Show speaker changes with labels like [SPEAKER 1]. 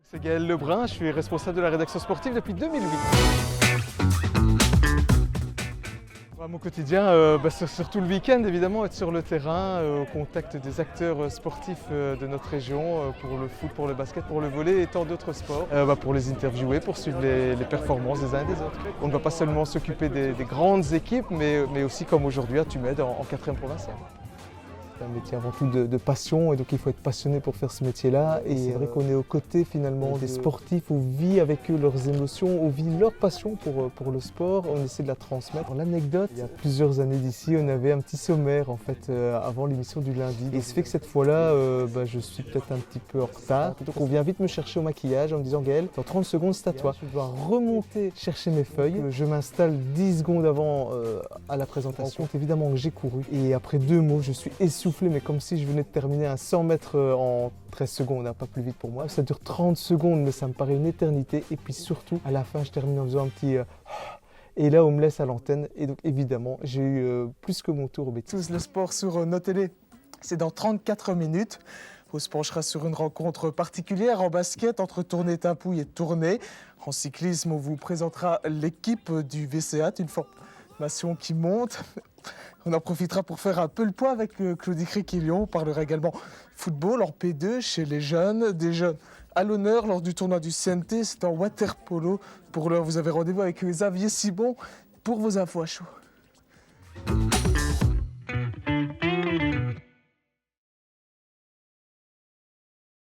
[SPEAKER 1] C'est Gaël Lebrun, je suis responsable de la rédaction sportive depuis 2008. Mon quotidien, c'est surtout le week-end évidemment, être sur le terrain, au contact des acteurs sportifs de notre région, pour le foot, pour le basket, pour le volley et tant d'autres sports, pour les interviewer, pour suivre les performances des uns et des autres. On ne va pas seulement s'occuper des grandes équipes, mais aussi comme aujourd'hui à Tumed en 4e provincial. C'est un métier avant tout de passion et donc il faut être passionné pour faire ce métier-là. Et c'est vrai qu'on est aux côtés finalement des sportifs, on vit avec eux leurs émotions, on vit leur passion pour le sport, on essaie de la transmettre. L'anecdote, il y a plusieurs années d'ici, on avait un petit sommaire en fait avant l'émission du lundi. Et ce fait que cette fois-là, je suis peut-être un petit peu en retard. Donc on vient vite me chercher au maquillage en me disant Gaël, dans 30 secondes c'est à toi. Je dois remonter chercher mes feuilles. Je m'installe 10 secondes avant à la présentation. Compte évidemment que j'ai couru et après 2 mots, je suis essoufflé, mais comme si je venais de terminer un 100 mètres en 13 secondes, pas plus vite pour moi. Ça dure 30 secondes, mais ça me paraît une éternité. Et puis surtout, à la fin, je termine en faisant un petit... Et là, on me laisse à l'antenne. Et donc, évidemment, j'ai eu plus que mon tour au bêtises. Le sport sur nos télés, c'est dans 34 minutes. On se penchera sur une rencontre particulière en basket entre Tournai-Timpouille et Tournai. En cyclisme, on vous présentera l'équipe du VCA, une formation qui monte. On en profitera pour faire un peu le point avec Claudie Créquillon. On parlera également football en P2 chez les jeunes, des jeunes à l'honneur lors du tournoi du CNT. C'est en water polo. Pour l'heure, vous avez rendez-vous avec Xavier Sibon pour vos infos à chaud.